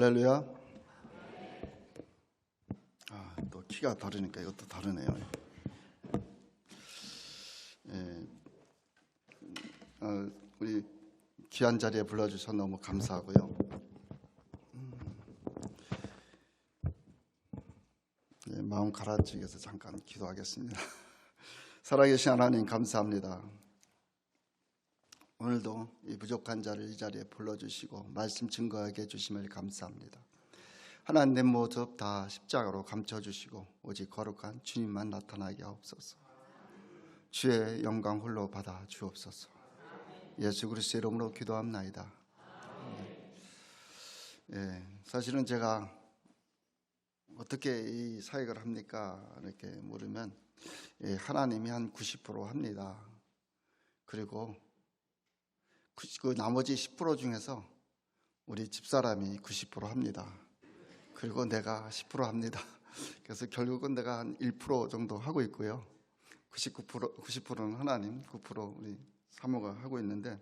할렐루야. 또 키가 다르니까 이것도 다르네요. 우리 귀한 자리에 불러주셔서 너무 감사하고요. 마음 가라앉히기 위해서 잠깐 기도하겠습니다. 살아계신 하나님 감사합니다. 오늘도 이 부족한 자를 이 자리에 불러주시고 말씀 증거하게 해주심을 감사합니다. 하나님 내 모습 다 십자가로 감춰주시고 오직 거룩한 주님만 나타나게 하옵소서. 주의 영광 홀로 받아 주옵소서. 예수 그리스도의 이름으로 기도합나이다. 사실은 제가 어떻게 이 사역을 합니까? 이렇게 물으면 하나님이 한 90% 합니다. 그리고 그 나머지 10% 중에서 우리 집사람이 90% 합니다. 그리고 내가 10% 합니다. 그래서 결국은 내가 한 1% 정도 하고 있고요. 90%는 하나님, 9% 우리 사모가 하고 있는데,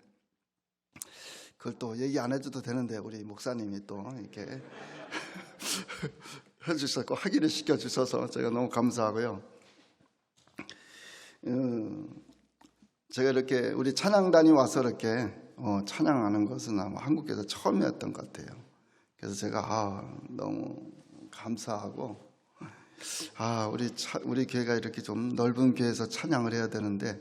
그걸 또 얘기 안 해줘도 되는데 우리 목사님이 또 이렇게 해주셔서 확인을 시켜주셔서 제가 너무 감사하고요. 제가 이렇게 우리 찬양단이 와서 이렇게 찬양하는 것은 아마 한국에서 처음이었던 것 같아요. 그래서 제가 너무 감사하고, 우리 교회가 이렇게 좀 넓은 교회에서 찬양을 해야 되는데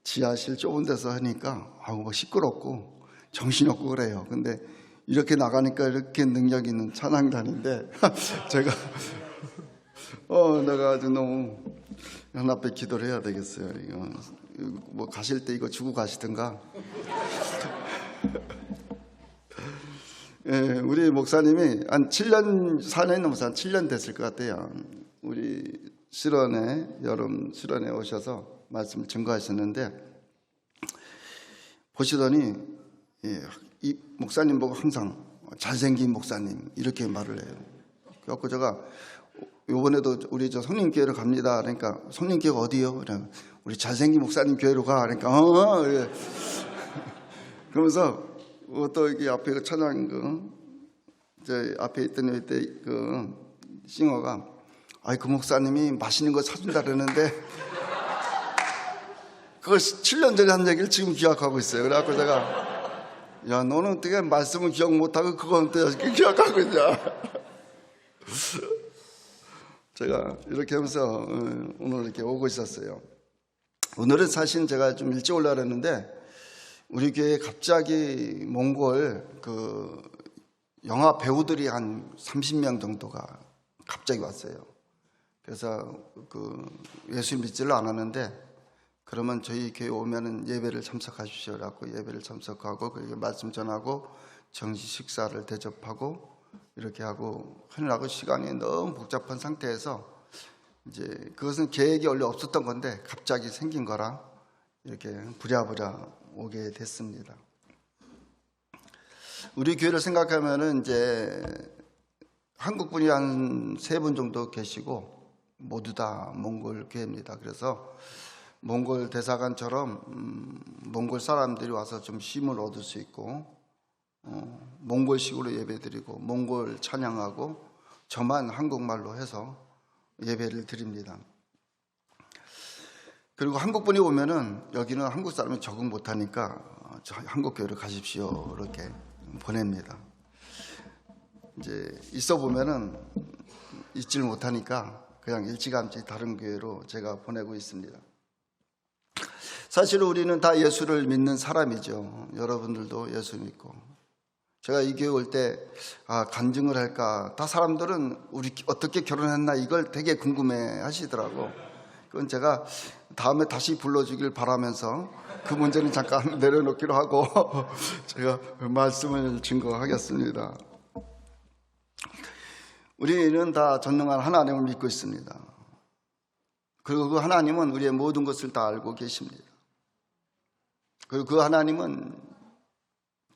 지하실 좁은 데서 하니까 뭐 시끄럽고 정신없고 그래요. 근데 이렇게 나가니까 이렇게 능력 있는 찬양단인데 제가 내가 아주 너무 하나님 앞에 기도를 해야 되겠어요. 이거 뭐 가실 때 이거 주고 가시든가. 우리 목사님이 한 7년, 4년 넘어서 한 7년 됐을 것 같아요. 우리 여름 실원에 오셔서 말씀을 증거하셨는데, 보시더니 이 목사님 보고 항상 잘생긴 목사님 이렇게 말을 해요. 그래갖고 제가 이번에도 우리 성림교회로 갑니다. 그러니까 성림교회가 어디요? 우리 잘생긴 목사님 교회로 가. 그러니까 그러면서 또 여기 앞에 그 찬양 저 앞에 있던 이때 그 싱어가 그 목사님이 맛있는 거 사준다 그러는데 그걸 7년 전에 한 얘기를 지금 기억하고 있어요. 그래갖고 제가 너는 어떻게 말씀을 기억 못하고 그건 어떻게 기억하고 있냐. 제가 이렇게 하면서 오늘 이렇게 오고 있었어요. 오늘은 사실 제가 좀 일찍 올라가려 했는데 우리 교회에 갑자기 몽골 그 영화 배우들이 한 30명 정도가 갑자기 왔어요. 그래서 그 예수 믿지를 않았는데, 그러면 저희 교회 오면은 예배를 참석하십시오. 라고 예배를 참석하고 그렇게 말씀 전하고 정식 식사를 대접하고 이렇게 하고 하느라고 시간이 너무 복잡한 상태에서 이제 그것은 계획이 원래 없었던 건데 갑자기 생긴 거라 이렇게 부랴부랴 오게 됐습니다. 우리 교회를 생각하면은 이제 한국 분이 한 3분 정도 계시고 모두 다 몽골 교회입니다. 그래서 몽골 대사관처럼 몽골 사람들이 와서 좀 쉼을 얻을 수 있고 몽골식으로 예배드리고 몽골 찬양하고 저만 한국말로 해서 예배를 드립니다. 그리고 한국 분이 오면은 여기는 한국 사람이 적응 못하니까 한국 교회로 가십시오 이렇게 보냅니다. 이제 있어 보면은 있질 못하니까 그냥 일찌감치 다른 교회로 제가 보내고 있습니다. 사실 우리는 다 예수를 믿는 사람이죠. 여러분들도 예수 믿고. 제가 이 교회 올 때 간증을 할까, 다 사람들은 우리 어떻게 결혼했나 이걸 되게 궁금해 하시더라고. 그건 제가 다음에 다시 불러주길 바라면서 그 문제는 잠깐 내려놓기로 하고 제가 말씀을 증거하겠습니다. 우리는 다 전능한 하나님을 믿고 있습니다. 그리고 그 하나님은 우리의 모든 것을 다 알고 계십니다. 그리고 그 하나님은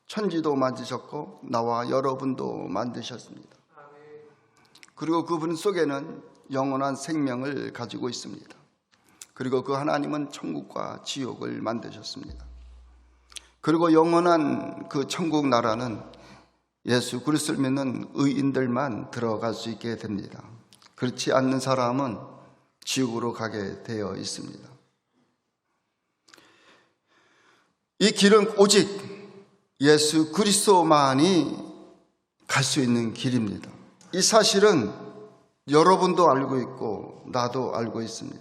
천지도 만드셨고 나와 여러분도 만드셨습니다. 그리고 그분 속에는 영원한 생명을 가지고 있습니다. 그리고 그 하나님은 천국과 지옥을 만드셨습니다. 그리고 영원한 그 천국 나라는 예수 그리스도를 믿는 의인들만 들어갈 수 있게 됩니다. 그렇지 않는 사람은 지옥으로 가게 되어 있습니다. 이 길은 오직 예수 그리스도만이 갈 수 있는 길입니다. 이 사실은 여러분도 알고 있고 나도 알고 있습니다.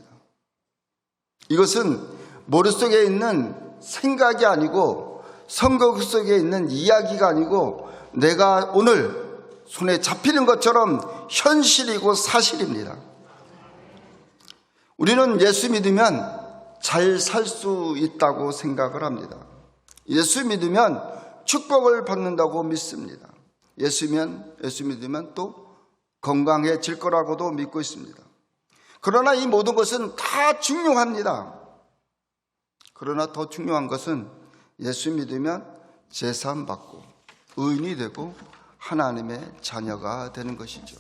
이것은 머릿속에 있는 생각이 아니고 성경 속에 있는 이야기가 아니고 내가 오늘 손에 잡히는 것처럼 현실이고 사실입니다. 우리는 예수 믿으면 잘 살 수 있다고 생각을 합니다. 예수 믿으면 축복을 받는다고 믿습니다. 예수 믿으면 또 건강해질 거라고도 믿고 있습니다. 그러나 이 모든 것은 다 중요합니다. 그러나 더 중요한 것은 예수 믿으면 제사함 받고 의인이 되고 하나님의 자녀가 되는 것이죠.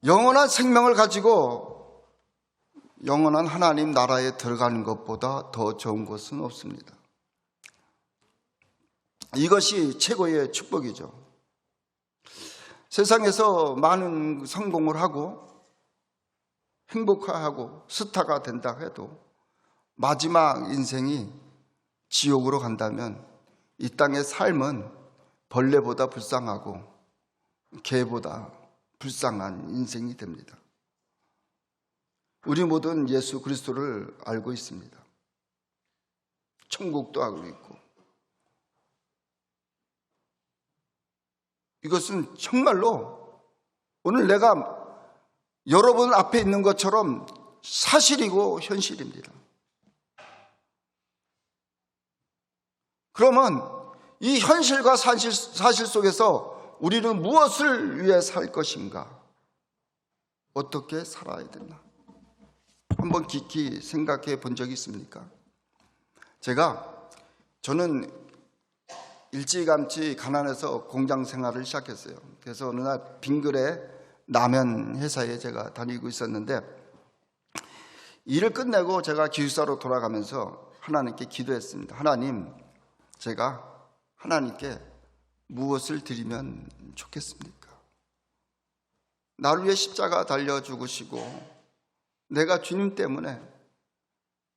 영원한 생명을 가지고 영원한 하나님 나라에 들어가는 것보다 더 좋은 것은 없습니다. 이것이 최고의 축복이죠. 세상에서 많은 성공을 하고 행복하고 스타가 된다 해도 마지막 인생이 지옥으로 간다면 이 땅의 삶은 벌레보다 불쌍하고 개보다 불쌍한 인생이 됩니다. 우리 모두는 예수 그리스도를 알고 있습니다. 천국도 알고 있고 이것은 정말로 오늘 내가 여러분 앞에 있는 것처럼 사실이고 현실입니다. 그러면 이 현실과 사실 속에서 우리는 무엇을 위해 살 것인가? 어떻게 살아야 되나? 한번 깊이 생각해 본 적이 있습니까? 저는 일찌감치 가난해서 공장 생활을 시작했어요. 그래서 어느 날 빙글에 라면 회사에 제가 다니고 있었는데 일을 끝내고 제가 기숙사로 돌아가면서 하나님께 기도했습니다. 하나님, 제가 하나님께 무엇을 드리면 좋겠습니까? 나를 위해 십자가 달려 죽으시고 내가 주님 때문에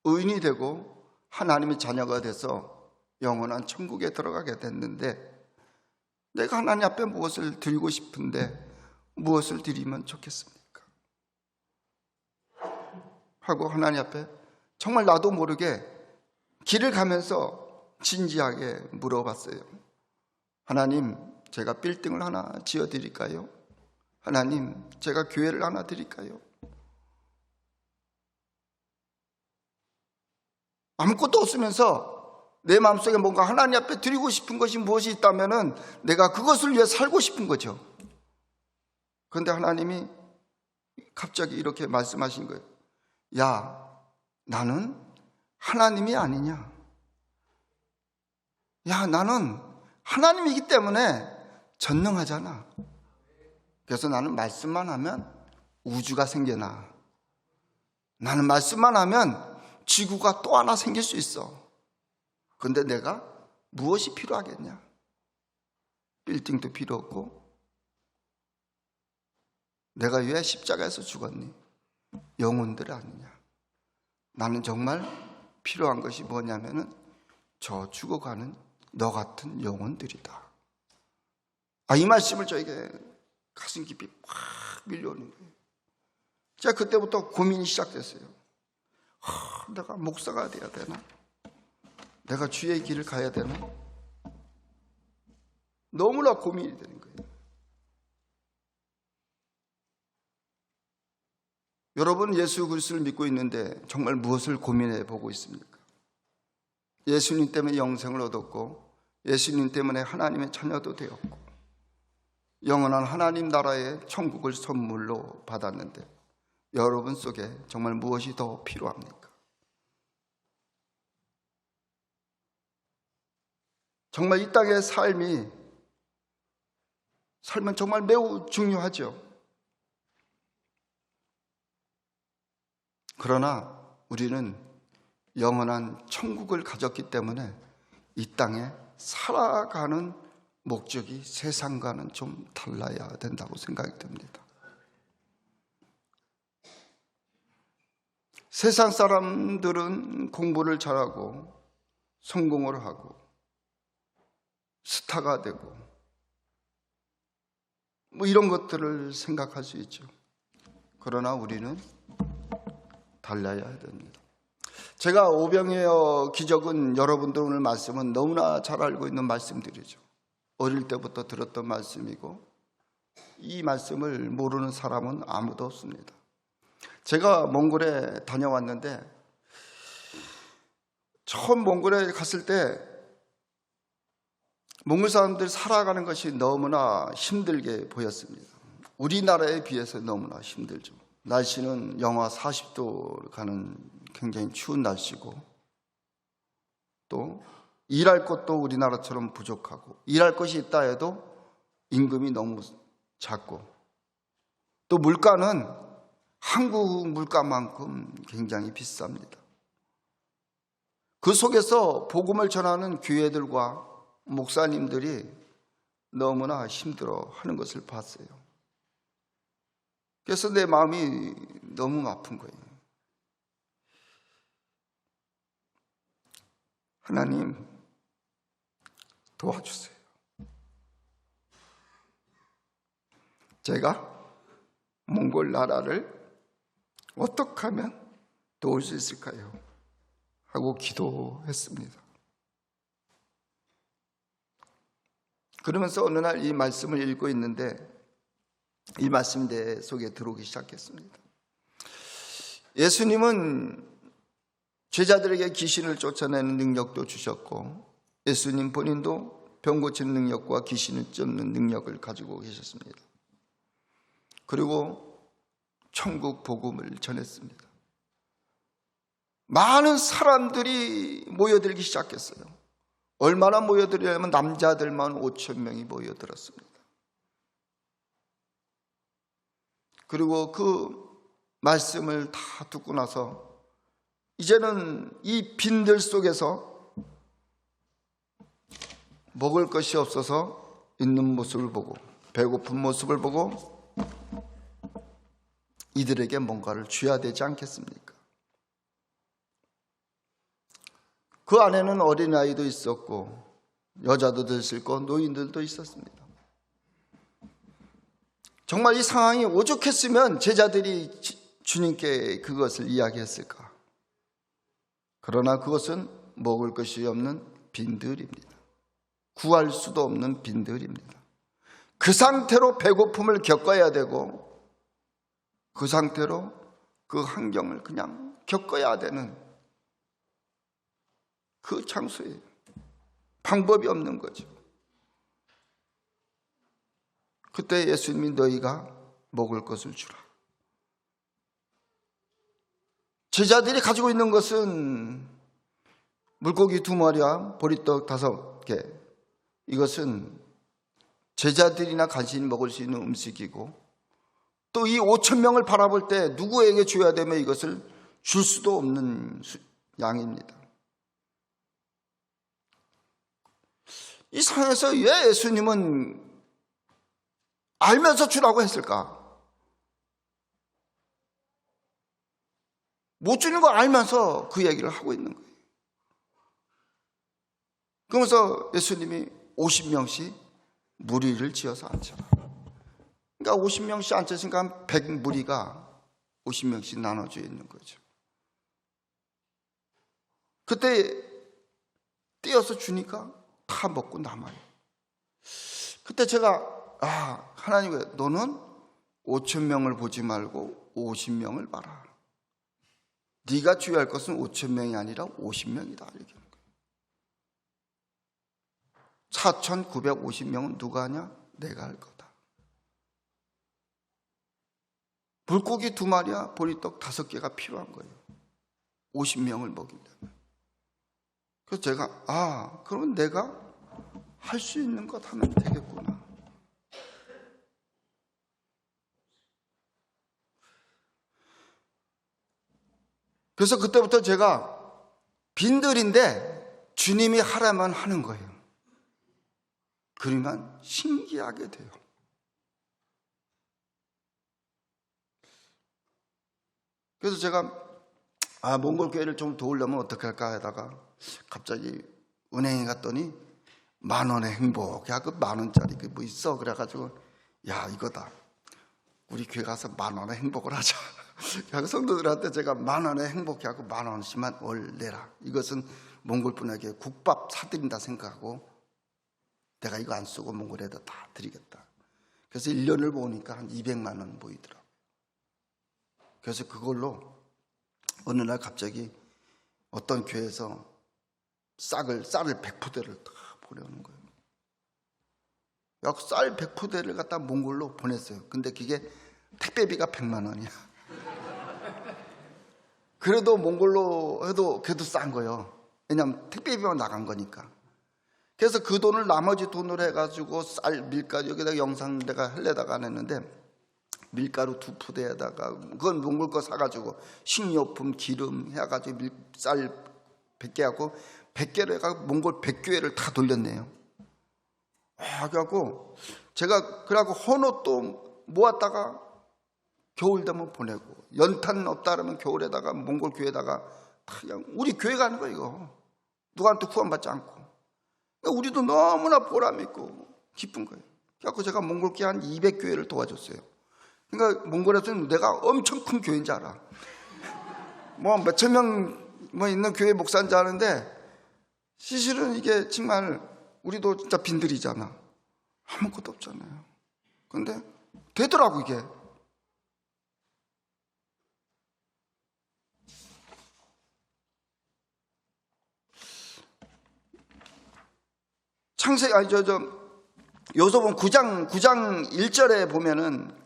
의인이 되고 하나님의 자녀가 돼서 영원한 천국에 들어가게 됐는데 내가 하나님 앞에 무엇을 드리고 싶은데 무엇을 드리면 좋겠습니까? 하고 하나님 앞에 정말 나도 모르게 길을 가면서 진지하게 물어봤어요. 하나님, 제가 빌딩을 하나 지어드릴까요? 하나님, 제가 교회를 하나 드릴까요? 아무것도 없으면서 내 마음속에 뭔가 하나님 앞에 드리고 싶은 것이 무엇이 있다면 내가 그것을 위해 살고 싶은 거죠. 그런데 하나님이 갑자기 이렇게 말씀하신 거예요. 야, 나는 하나님이 아니냐? 야, 나는 하나님이기 때문에 전능하잖아. 그래서 나는 말씀만 하면 우주가 생겨나. 나는 말씀만 하면 지구가 또 하나 생길 수 있어. 그런데 내가 무엇이 필요하겠냐? 빌딩도 필요 없고 내가 왜 십자가에서 죽었니? 영혼들 아니냐? 나는 정말 필요한 것이 뭐냐면은 저 죽어가는 너 같은 영혼들이다. 이 말씀을 저에게 가슴 깊이 확 밀려오는 거예요. 제가 그때부터 고민이 시작됐어요. 내가 목사가 돼야 되나? 내가 주의 길을 가야 되나? 너무나 고민이 되는 거예요. 여러분, 예수 그리스도를 믿고 있는데 정말 무엇을 고민해 보고 있습니까? 예수님 때문에 영생을 얻었고 예수님 때문에 하나님의 자녀도 되었고 영원한 하나님 나라의 천국을 선물로 받았는데 여러분 속에 정말 무엇이 더 필요합니까? 정말 이 땅의 삶은 정말 매우 중요하죠. 그러나 우리는 영원한 천국을 가졌기 때문에 이 땅에 살아가는 목적이 세상과는 좀 달라야 된다고 생각이 듭니다. 세상 사람들은 공부를 잘하고 성공을 하고 스타가 되고 뭐 이런 것들을 생각할 수 있죠. 그러나 우리는 달라야 됩니다. 제가 오병이어 기적은 여러분들 오늘 말씀은 너무나 잘 알고 있는 말씀들이죠. 어릴 때부터 들었던 말씀이고 이 말씀을 모르는 사람은 아무도 없습니다. 제가 몽골에 다녀왔는데 처음 몽골에 갔을 때 몽골 사람들 살아가는 것이 너무나 힘들게 보였습니다. 우리나라에 비해서 너무나 힘들죠. 날씨는 영하 40도를 가는 굉장히 추운 날씨고 또 일할 곳도 우리나라처럼 부족하고 일할 곳이 있다 해도 임금이 너무 작고 또 물가는 한국 물가만큼 굉장히 비쌉니다. 그 속에서 복음을 전하는 교회들과 목사님들이 너무나 힘들어하는 것을 봤어요. 그래서 내 마음이 너무 아픈 거예요. 하나님 도와주세요. 제가 몽골 나라를 어떻게 하면 도울 수 있을까요? 하고 기도했습니다. 그러면서 어느 날 이 말씀을 읽고 있는데 이 말씀이 내 속에 들어오기 시작했습니다. 예수님은 제자들에게 귀신을 쫓아내는 능력도 주셨고 예수님 본인도 병 고치는 능력과 귀신을 쫓는 능력을 가지고 계셨습니다. 그리고 천국 복음을 전했습니다. 많은 사람들이 모여들기 시작했어요. 얼마나 모여들냐면 남자들만 5,000명이 모여들었습니다. 그리고 그 말씀을 다 듣고 나서 이제는 이 빈들 속에서 먹을 것이 없어서 있는 모습을 보고 배고픈 모습을 보고 이들에게 뭔가를 줘야 되지 않겠습니까? 그 안에는 어린아이도 있었고 여자도 있었고 노인들도 있었습니다. 정말 이 상황이 오죽했으면 제자들이 주님께 그것을 이야기했을까? 그러나 그것은 먹을 것이 없는 빈들입니다. 구할 수도 없는 빈들입니다. 그 상태로 배고픔을 겪어야 되고 그 상태로 그 환경을 그냥 겪어야 되는 그 장소에 방법이 없는 거죠. 그때 예수님이 너희가 먹을 것을 주라. 제자들이 가지고 있는 것은 물고기 2마리와 보리떡 5개. 이것은 제자들이나 간신히 먹을 수 있는 음식이고 또 이 5,000명을 바라볼 때 누구에게 줘야 되면 이것을 줄 수도 없는 양입니다. 이 상황에서 왜 예수님은 알면서 주라고 했을까? 못 주는 거 알면서 그 얘기를 하고 있는 거예요. 그러면서 예수님이 50명씩 무리를 지어서 앉혀라. 그러니까 50명씩 앉혔으니까 100무리가 50명씩 나눠져 있는 거죠. 그때 떼어서 주니까 다 먹고 남아요. 그때 제가 하나님 왜 너는 5,000명을 보지 말고 50명을 봐라. 네가 주의할 것은 5,000명이 아니라 50명이다. 이렇게. 4,950명은 누가 하냐? 내가 할 거다. 물고기 2마리와 보리떡 5개가 필요한 거예요. 50명을 먹이려면. 그래서 제가 그러면 내가 할 수 있는 것 하면 되겠구나. 그래서 그때부터 제가 빈들인데 주님이 하라면 하는 거예요. 그러면 신기하게 돼요. 그래서 제가 몽골 교회를 좀 도우려면 어떻게 할까 하다가 갑자기 은행에 갔더니 10,000원의 행복, 야, 그 10,000원짜리 그 뭐 있어? 그래가지고 야, 이거다. 우리 교회 가서 10,000원의 행복을 하자. 그 성도들한테 제가 10,000원의 행복하고 10,000원씩만 월 내라. 이것은 몽골 분에게 국밥 사드린다 생각하고 내가 이거 안 쓰고 몽골에다 다 드리겠다. 그래서 1년을 보니까 한 200만 원 모이더라고요. 그래서 그걸로 어느 날 갑자기 어떤 교회에서 쌀을 100포대를 다 보내는 거예요. 야, 쌀 100포대를 갖다 몽골로 보냈어요. 근데 그게 택배비가 100만 원이야. 그래도 몽골로 해도 그래도 싼 거예요. 왜냐하면 택배비만 나간 거니까. 그래서 그 돈을 나머지 돈으로 해가지고 쌀, 밀가루, 여기다가 영상 내가 하려다가 안 했는데 밀가루 2포대에다가 그건 몽골 거 사가지고 식료품, 기름 해가지고 쌀 100개 하고 100개를 해가지고 몽골 100교회를 다 돌렸네요. 그래갖고 제가 그래갖고 헌옷도 모았다가 겨울 되면 보내고 연탄 없다 그러면 겨울에다가 몽골 교회에다가 그냥 우리 교회 가는 거예요. 이거 누구한테 후원받지 않고 우리도 너무나 보람 있고 기쁜 거예요. 그래갖고 제가 몽골 교회 한 200교회를 도와줬어요. 그러니까 몽골에서는 내가 엄청 큰 교회인 줄 알아. 뭐 몇천 명 뭐 있는 교회 목사인 줄 아는데 사실은 이게 정말 우리도 진짜 빈들이잖아. 아무것도 없잖아요. 근데 되더라고 이게. 요소본 9장 1절에 보면은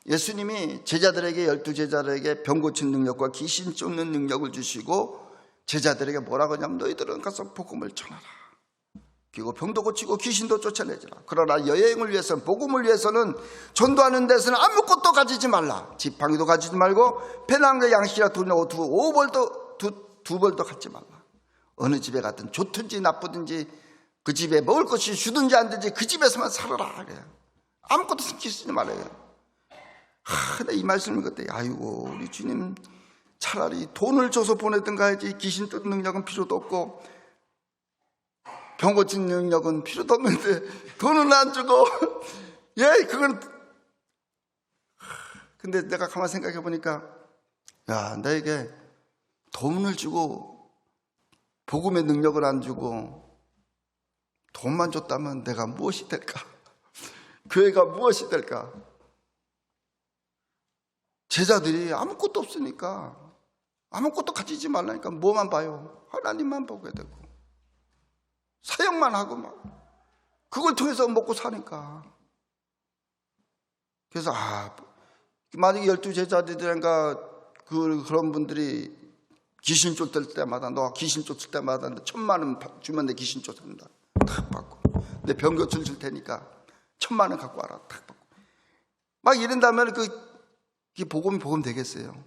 예수님이 제자들에게 12제자들에게 병 고친 능력과 귀신 쫓는 능력을 주시고 제자들에게 뭐라고 하냐면 너희들은 가서 복음을 전하라. 그리고 병도 고치고 귀신도 쫓아내지라. 그러나 여행을 위해서는 복음을 위해서는 전도하는 데서는 아무것도 가지지 말라. 지팡이도 가지지 말고 배낭과 양식이라 돈하고 두 벌도 갖지 말라. 어느 집에 갔든 좋든지 나쁘든지 그 집에 먹을 것이 주든지 안 되든지 그 집에서만 살아라. 그래. 아무것도 숨기지 말아요. 근데 이 말씀을 그때 아이고 우리 주님 차라리 돈을 줘서 보내든가 하지 귀신 쫓는 능력은 필요도 없고 병 고치는 능력은 필요도 없는데 돈은 안 주고 그건 근데 내가 가만히 생각해 보니까 야, 나에게 돈을 주고 복음의 능력을 안 주고 돈만 줬다면 내가 무엇이 될까? 교회가 무엇이 될까? 제자들이 아무것도 없으니까 아무것도 가지지 말라니까 뭐만 봐요? 하나님만 보게 되고 사역만 하고 막 그걸 통해서 먹고 사니까. 그래서 만약에 12제자들인가 그런 분들이 귀신 쫓을 때마다 너 귀신 쫓을 때마다 1,000,000원 주면 내 귀신 쫓는다 탁 받고 내 병고칠 줄 테니까 1,000,000원 갖고 와라 탁 받고 막 이런다면 이 복음이 복음 되겠어요?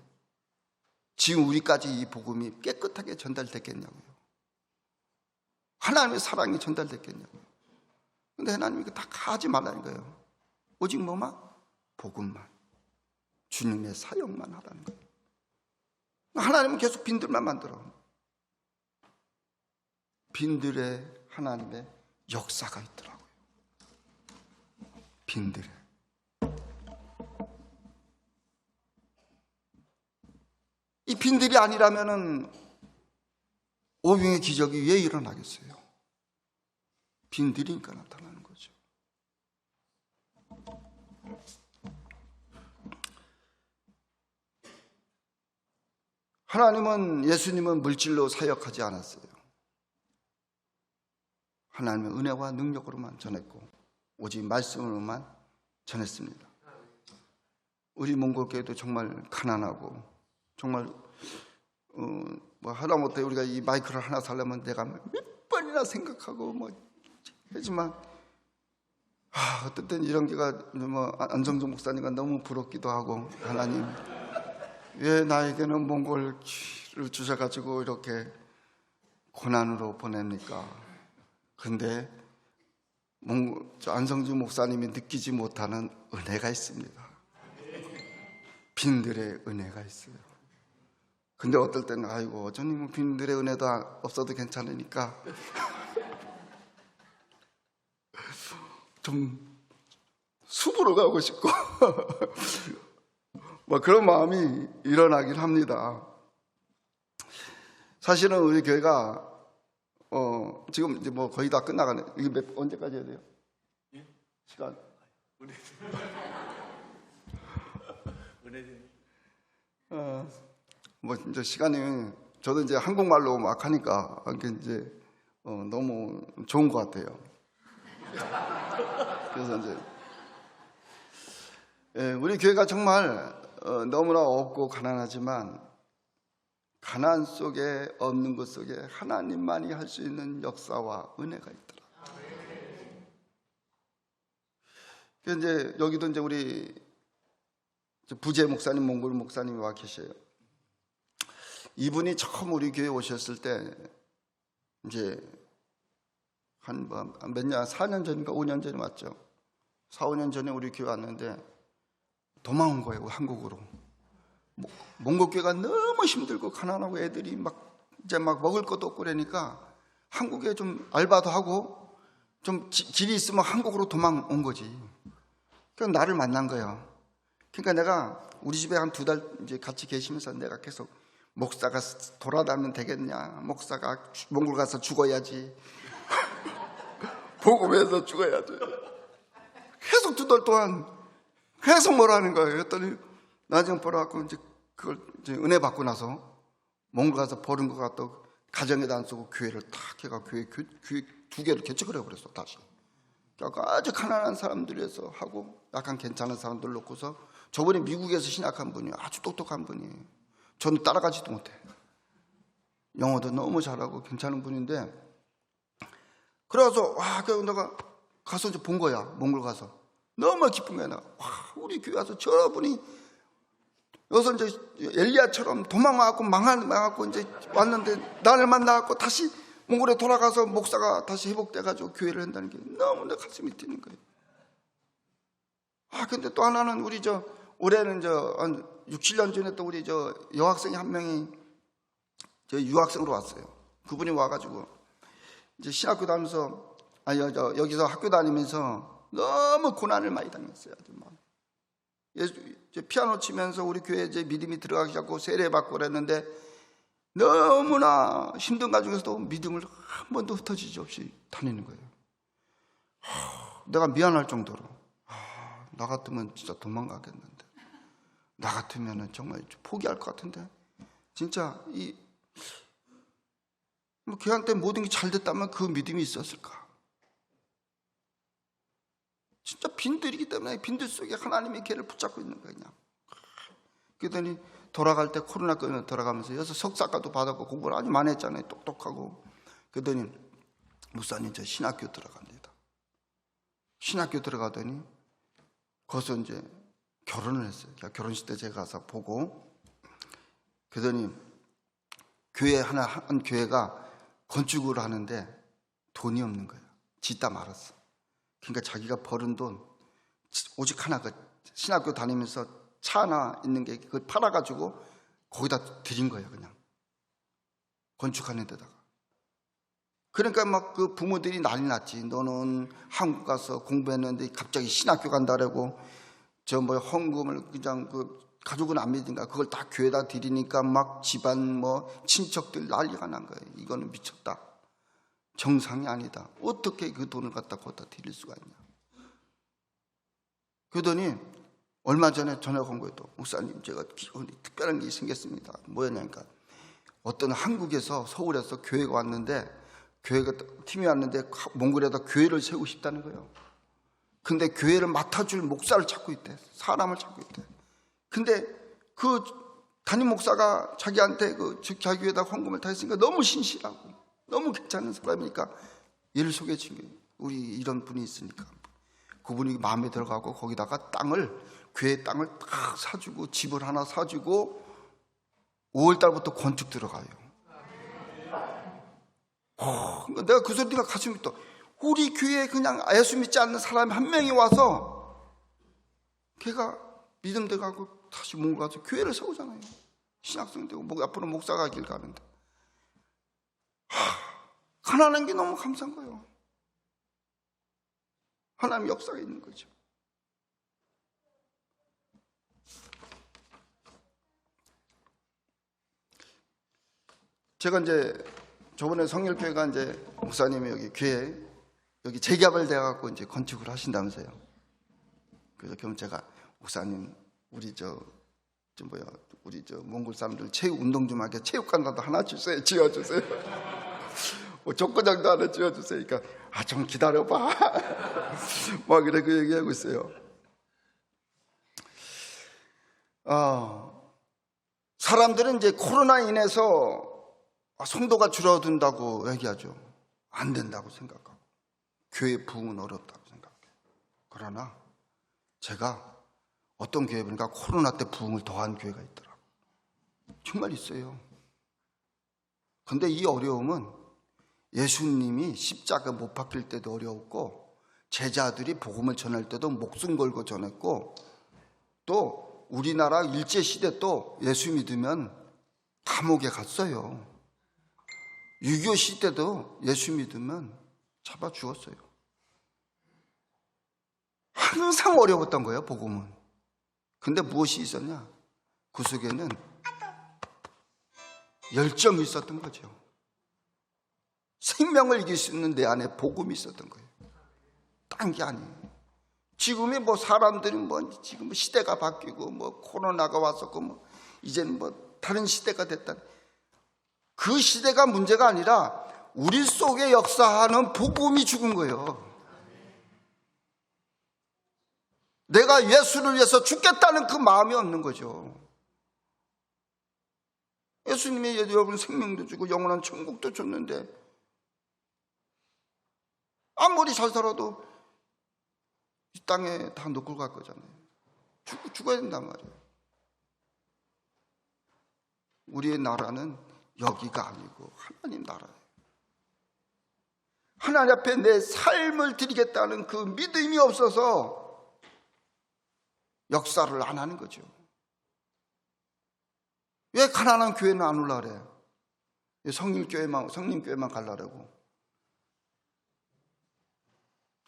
지금 우리까지 이 복음이 깨끗하게 전달됐겠냐고요. 하나님의 사랑이 전달됐겠냐고요. 근데 하나님이 다 하지 말라는 거예요. 오직 뭐만? 복음만, 주님의 사역만 하라는 거예요. 하나님은 계속 빈들만 만들어. 빈들에 하나님의 역사가 있더라고요. 빈들에. 이 빈들이 아니라면은 오병의 기적이 왜 일어나겠어요? 빈들이니까 나타나는 거죠. 하나님은 예수님은 물질로 사역하지 않았어요. 하나님의 은혜와 능력으로만 전했고 오직 말씀으로만 전했습니다. 우리 몽골교회도 정말 가난하고 정말 뭐 하다못해 우리가 이 마이크를 하나 살려면 내가 몇 번이나 생각하고 뭐 하지만 어떨 땐 이런 게가 뭐 안정종 목사님과 너무 부럽기도 하고 하나님 왜 나에게는 몽골을 주셔가지고 이렇게 고난으로 보냅니까? 근데 안성주 목사님이 느끼지 못하는 은혜가 있습니다. 빈들의 은혜가 있어요. 근데 어떨 때는 아이고 저는 빈들의 은혜도 없어도 괜찮으니까 좀 숲으로 가고 싶고 뭐 그런 마음이 일어나긴 합니다. 사실은 우리 교회가 지금 이제 뭐 거의 다 끝나가네. 이게 언제까지 해야 돼요? 시간? 뭐 이제 시간이 저도 이제 한국말로 막 하니까 이제 너무 좋은 것 같아요. 그래서 이제 우리 교회가 정말 너무나 없고 가난하지만 가난 속에 없는 것 속에 하나님만이 할 수 있는 역사와 은혜가 있더라. 그래서 이제 여기도 이제 우리 부재 목사님, 몽골 목사님이 와 계셔요. 이분이 처음 우리 교회 오셨을 때 이제 한 몇 년, 4년 전인가 5년 전에 왔죠. 4, 5년 전에 우리 교회 왔는데 도망온 거예요, 한국으로. 몽골 교회가 너무 힘들고 가난하고 애들이 이제 먹을 것도 없고 그러니까 한국에 좀 알바도 하고 좀 길이 있으면 한국으로 도망온 거지. 그러니까 나를 만난 거예요. 그러니까 내가 우리 집에 한 2달 이제 같이 계시면서 내가 계속 목사가 돌아다니면 되겠냐, 목사가 몽골 가서 죽어야지, 복음해서 죽어야지. 계속 2달 동안 계속 뭐라는 거예요. 그랬더니 나중에 벌어갖고 이제 그걸 이제 은혜 받고 나서 몽골 가서 버린 거 갖다 가정에다 안 쓰고 교회를 탁 해가 교회 2개를 개척을 해버렸어. 다시. 그러니까 아주 가난한 사람들에서 하고 약간 괜찮은 사람들 놓고서 저번에 미국에서 신학한 분이 아주 똑똑한 분이에요. 저는 따라가지도 못해. 영어도 너무 잘하고 괜찮은 분인데 그래서 그래서 내가 가서 이제 본 거야. 몽골 가서 너무 기쁜 거야. 내가 우리 교회 와서 저분이 여기서 이제 엘리야처럼 도망와갖고 망하고 이제 왔는데 나를 만나갖고 다시 몽골에 돌아가서 목사가 다시 회복돼가지고 교회를 한다는 게 너무 내 가슴이 뛰는 거예요. 근데 또 하나는 우리 올해는 한 6, 7년 전에 또 우리 여학생이 한 명이 유학생으로 왔어요. 그분이 와가지고 이제 신학교 다니면서 여기서 학교 다니면서 너무 고난을 많이 당했어요. 피아노 치면서 우리 교회에 이제 믿음이 들어가기 시작하고 세례받고 그랬는데 너무나 힘든 가중에서도 믿음을 한 번도 흩어지지 없이 다니는 거예요. 내가 미안할 정도로 나 같으면 진짜 도망가겠는데, 나 같으면 정말 포기할 것 같은데, 진짜 걔한테 모든 게 잘 됐다면 그 믿음이 있었을까? 진짜 빈들이기 때문에 빈들 속에 하나님이 걔를 붙잡고 있는 거야. 그냥. 그러더니 돌아갈 때 코로나 때문에 돌아가면서 여기서 석사과도 받았고 공부를 아주 많이 했잖아요. 똑똑하고. 그러더니 목사님 저 신학교 들어갑니다. 신학교 들어가더니 거기서 이제 결혼을 했어요. 결혼식 때 제가 가서 보고 그러더니 한 교회가 건축을 하는데 돈이 없는 거예요. 짓다 말았어. 그러니까 자기가 벌은 돈 오직 하나, 신학교 다니면서 차 하나 있는 게 그걸 팔아가지고 거기다 드린 거예요. 그냥 건축하는 데다가. 그러니까 막 그 부모들이 난리 났지. 너는 한국 가서 공부했는데 갑자기 신학교 간다라고 헌금을 그냥 가족은 안 믿으니까 그걸 다 교회다 드리니까 막 집안 친척들 난리가 난 거예요. 이거는 미쳤다. 정상이 아니다. 어떻게 그 돈을 갖다 거기다 드릴 수가 있냐. 그러더니 얼마 전에 전화가 온 거예요. 또 목사님 제가 특별한 게 생겼습니다. 뭐였냐니까 어떤 한국에서 서울에서 교회가 왔는데 교회가 팀이 왔는데 몽골에다 교회를 세우고 싶다는 거예요. 근데 교회를 맡아줄 목사를 찾고 있대. 사람을 찾고 있대. 근데 그 담임 목사가 자기한테 자기 교회에다 헌금을 다 했으니까 너무 신실하고 너무 괜찮은 사람이니까 얘를 소개해 준 거예요. 우리 이런 분이 있으니까. 그분이 마음에 들어가고 거기다가 교회 땅을 딱 사주고 집을 하나 사주고 5월 달부터 건축 들어가요. 내가 그 소리가 가슴이 또, 우리 교회에 그냥 예수 믿지 않는 사람이 한 명이 와서 걔가 믿음 돼가고 다시 몸을 가서 교회를 세우잖아요. 신학생 되고 앞으로 목사가 길 가는데 가난한 게 너무 감사한 거예요. 하나님 역사가 있는 거죠. 제가 이제 저번에 성일교회가 이제 목사님이 여기 교회 여기 재개발 돼갖고 이제 건축을 하신다면서요. 그래서 그럼 제가 목사님 우리 우리 몽골 사람들 체육 운동 좀 하게 체육관도 하나 주세요. 지어주세요. 뭐 족구장도 하나 지어주세요. 그러니까 좀 기다려봐. 막 그래 그 얘기하고 있어요. 사람들은 이제 코로나 인해서 성도가 줄어든다고 얘기하죠. 안 된다고 생각하고 교회 부흥은 어렵다고 생각해요. 그러나 제가 어떤 교회 보니까 코로나 때 부흥을 더한 교회가 있더라고요. 정말 있어요. 근데 이 어려움은 예수님이 십자가 못 박힐 때도 어려웠고 제자들이 복음을 전할 때도 목숨 걸고 전했고 또 우리나라 일제시대 또 예수 믿으면 감옥에 갔어요. 6.25 시대도 예수 믿으면 잡아 죽었어요. 항상 어려웠던 거예요, 복음은. 근데 무엇이 있었냐? 그 속에는 열정이 있었던 거죠. 생명을 이길 수 있는 내 안에 복음이 있었던 거예요. 딴 게 아니에요. 지금이 사람들이 지금 시대가 바뀌고 코로나가 왔었고 이제는 다른 시대가 됐다. 그 시대가 문제가 아니라 우리 속에 역사하는 복음이 죽은 거예요. 내가 예수를 위해서 죽겠다는 그 마음이 없는 거죠. 예수님이 여러분 생명도 주고 영원한 천국도 줬는데 아무리 잘 살아도 이 땅에 다 놓고 갈 거잖아요. 죽어야 된단 말이에요. 우리의 나라는 여기가 아니고 하나님 나라예요. 하나님 앞에 내 삶을 드리겠다는 그 믿음이 없어서 역사를 안 하는 거죠. 왜 가난한 교회는 안 올라 그래? 성림교회만 가려고.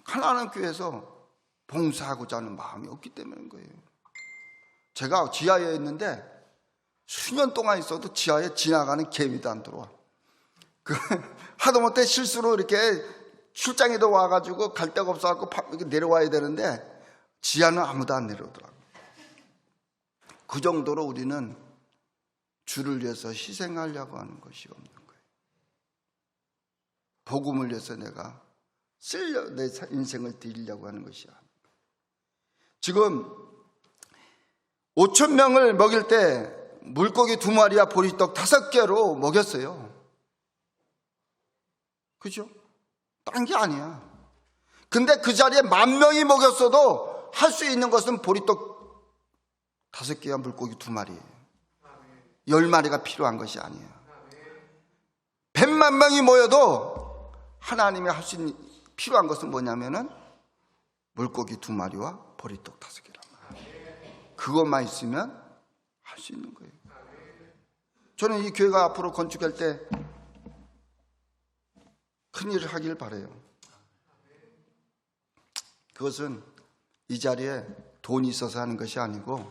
가난한 교회에서 봉사하고자 하는 마음이 없기 때문인 거예요. 제가 지하에 있는데 수년 동안 있어도 지하에 지나가는 개미도 안 들어와. 하다못해 실수로 이렇게 출장에도 와가지고 갈 데가 없어갖고 내려와야 되는데 지하는 아무도 안 내려오더라고요. 그 정도로 우리는 주를 위해서 희생하려고 하는 것이 없는 거예요. 복음을 위해서 내가 내 인생을 드리려고 하는 것이 아닙니다. 지금 5,000명을 먹일 때 물고기 2마리와 보리떡 5개로 먹였어요. 그죠? 딴 게 아니야. 근데 그 자리에 10,000명이 먹였어도 할 수 있는 것은 보리떡 5개와 물고기 2마리예요. 10마리가 필요한 것이 아니에요. 100만 명이 모여도 하나님이 할 수 있는 필요한 것은 뭐냐면은 물고기 2마리와 보리떡 5개란 말이에요. 그것만 있으면 할 수 있는 거예요. 저는 이 교회가 앞으로 건축할 때 큰일을 하길 바라요. 그것은 이 자리에 돈이 있어서 하는 것이 아니고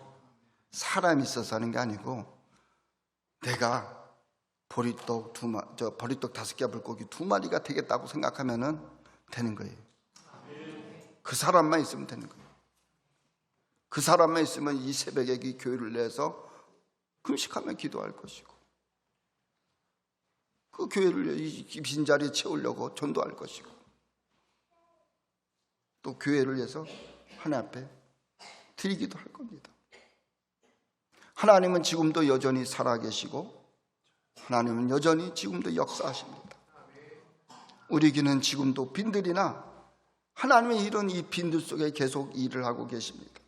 사람이 있어서 하는 게 아니고 내가 보리떡 5개 물고기 2마리가 되겠다고 생각하면은 되는 거예요. 그 사람만 있으면 되는 거예요. 그 사람만 있으면 이 새벽에 이 교회를 내서 금식하며 기도할 것이고 그 교회를 이 빈자리에 채우려고 전도할 것이고 또 교회를 위해서 하나님 앞에 드리기도 할 겁니다. 하나님은 지금도 여전히 살아계시고 하나님은 여전히 지금도 역사하십니다. 우리 교회는 지금도 빈들이나 하나님의 일은 이 빈들 속에 계속 일을 하고 계십니다.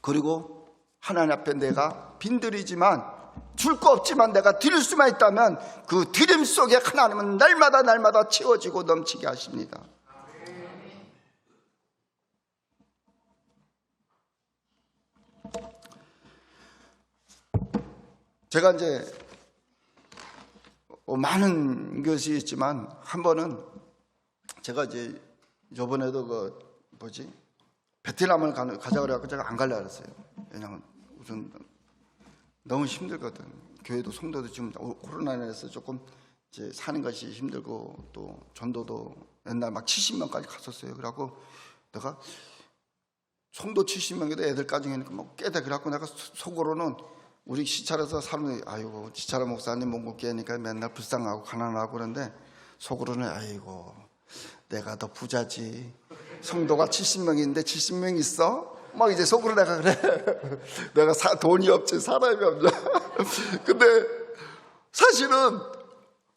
그리고 하나님 앞에 내가 빈들이지만 줄 거 없지만 내가 드릴 수만 있다면 그 드림 속에 하나님은 날마다 채워지고 넘치게 하십니다. 제가 이제 많은 것이 있지만 한 번은 제가 이제 이번에도 베트남을 가자 그래갖고 제가 안 가려고 그랬어요. 왜냐하면 우선 너무 힘들거든. 교회도 성도도 지금 코로나로 인해서 조금 이제 사는 것이 힘들고 또 전도도 옛날 막 70명까지 갔었어요. 그래갖고 내가 성도 70명에도 애들까지 하니까 뭐 깨다. 그래갖고 내가 속으로는 우리 시찰에서 사람들이 아이고 지찰 목사님 몽골 하니까 맨날 불쌍하고 가난하고 그러는데 속으로는 아이고 내가 더 부자지. 성도가 70명인데 70명 있어? 막 이제 속으로 내가 그래. 내가 돈이 없지 사람이 없냐. 근데 사실은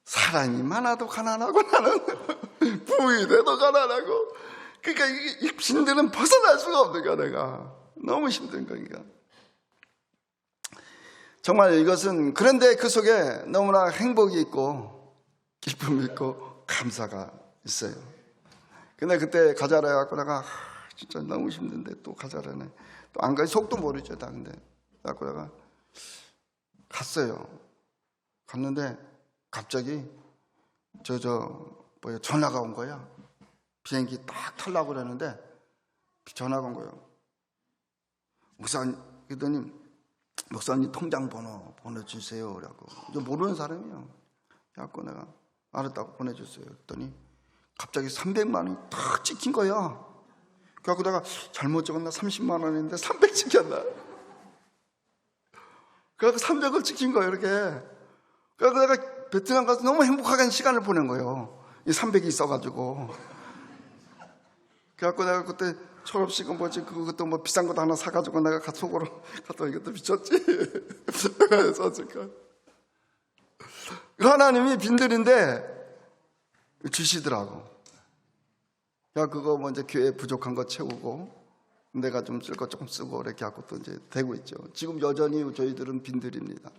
사람이 많아도 가난하고 나는 부이 돼도 가난하고 그러니까 이 빈들은 벗어날 수가 없는 거야. 내가 너무 힘든 거니까. 정말 이것은 그런데 그 속에 너무나 행복이 있고 기쁨이 있고 감사가 있어요. 근데 그때 가자라 해갖고 내가 진짜 너무 힘든데 또 가자라네. 또 안 가지 속도 모르죠 다. 근데 그래갖고 내가 갔어요. 갔는데 갑자기 전화가 온 거야. 비행기 딱 타려고 그러는데 전화가 온 거예요. 목사님, 그랬더니 목사님 통장 번호 보내주세요. 그래갖고 모르는 사람이에요. 그래갖고 내가 알았다고 보내줬어요. 그랬더니 갑자기 300만 원이 탁 찍힌 거야. 그래갖고 내가 잘못 적었나 30만 원인데 300 찍혔나. 그래갖고 300을 찍힌 거예요. 이렇게. 그래갖고 내가 베트남 가서 너무 행복하게 시간을 보낸 거예요. 이 300이 있어가지고. 그래갖고 내가 그때 철없이 그것도 뭐 비싼 것도 하나 사가지고 내가 속으로 갔다 이것도 미쳤지. 내가 해서 어쩔까. 하나님이 빈들인데 주시더라고. 야, 그거 먼저 교회 부족한 거 채우고 내가 좀 쓸 거 조금 쓰고 이렇게 하고 또 이제 되고 있죠. 지금 여전히 저희들은 빈들입니다.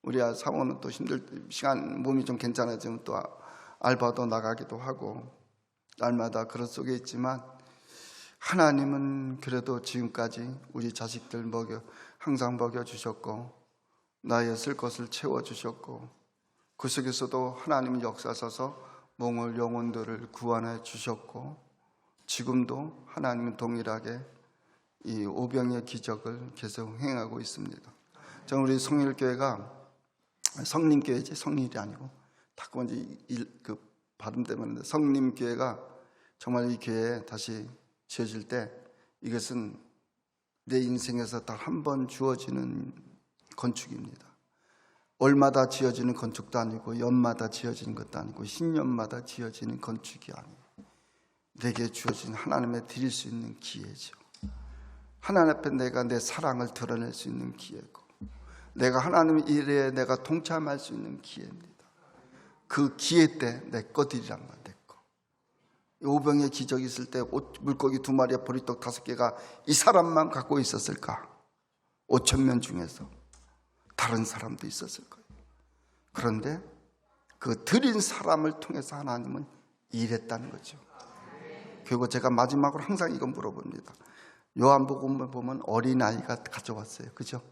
우리 사모는 또 시간 몸이 좀 괜찮아지면 또 알바도 나가기도 하고 날마다 그런 속에 있지만 하나님은 그래도 지금까지 우리 자식들 항상 먹여주셨고 나의 쓸 것을 채워주셨고 그 속에서도 하나님은 역사하셔서 몽골 영혼들을 구원해 주셨고 지금도 하나님은 동일하게 이 오병의 기적을 계속 행하고 있습니다. 저는 우리 성일교회가 성림교회지 성일이 아니고 자꾸 이제 그 발음 때문에 성림교회가 정말 이 교회에 다시 지어질 때 이것은 내 인생에서 딱 한 번 주어지는 건축입니다. 월마다 지어지는 건축도 아니고 연마다 지어지는 것도 아니고 신년마다 지어지는 건축이 아니에요. 내게 주어진 하나님의 드릴 수 있는 기회죠. 하나님 앞에 내가 내 사랑을 드러낼 수 있는 기회고 내가 하나님의 일에 내가 동참할 수 있는 기회입니다. 그 기회 때 내 것들이란 말 내 거. 오병의 기적이 있을 때 물고기 2마리와 보리떡 5개가 이 사람만 갖고 있었을까? 5,000명 중에서 다른 사람도 있었을 거예요. 그런데 그 드린 사람을 통해서 하나님은 일했다는 거죠. 그리고 제가 마지막으로 항상 이건 물어봅니다. 요한복음을 보면 어린아이가 가져왔어요. 그죠?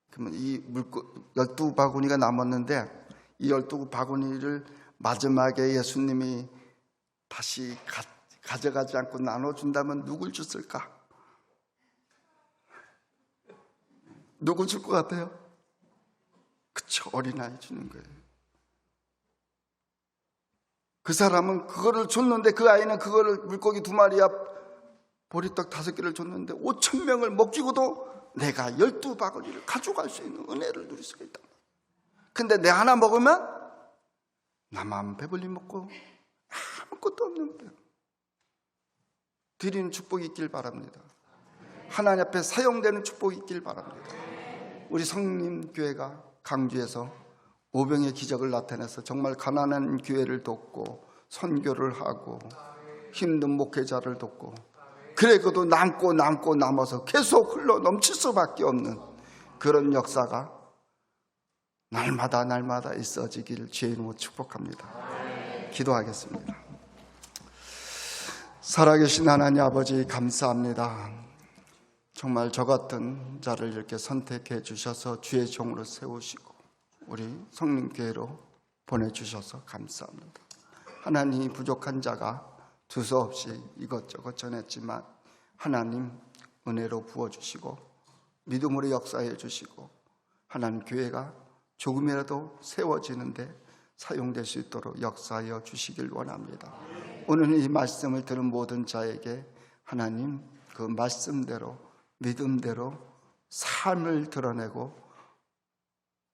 그러면 이 12바구니가 남았는데 이 12바구니를 마지막에 예수님이 다시 가져가지 않고 나눠준다면 누굴 줬을까? 누구 줄 것 같아요? 그쵸, 어린아이 주는 거예요. 그 사람은 그거를 줬는데 그 아이는 그거를 물고기 2마리와 보리떡 5개를 줬는데 5,000명을 먹이고도 내가 12바구니를 가져갈 수 있는 은혜를 누릴 수가 있다. 근데 내 하나 먹으면 나만 배불리 먹고 아무것도 없는 거예요. 드리는 축복이 있길 바랍니다. 하나님 앞에 사용되는 축복이 있길 바랍니다. 우리 성림교회가 강주에서 오병의 기적을 나타내서 정말 가난한 교회를 돕고 선교를 하고 힘든 목회자를 돕고 그래도 남고 남아서 계속 흘러 넘칠 수밖에 없는 그런 역사가 날마다 있어지길 주의 이름으로 축복합니다. 기도하겠습니다. 살아계신 하나님 아버지 감사합니다. 정말 저 같은 자를 이렇게 선택해 주셔서 주의 종으로 세우시고 우리 성림교회로 보내주셔서 감사합니다. 하나님, 부족한 자가 두서없이 이것저것 전했지만 하나님 은혜로 부어주시고 믿음으로 역사해 주시고 하나님 교회가 조금이라도 세워지는데 사용될 수 있도록 역사하여 주시길 원합니다. 오늘 이 말씀을 들은 모든 자에게 하나님 그 말씀대로 믿음대로 삶을 드러내고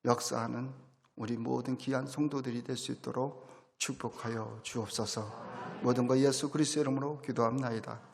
역사하는 우리 모든 귀한 성도들이 될 수 있도록 축복하여 주옵소서. 모든 것 예수 그리스도의 이름으로 기도합나이다.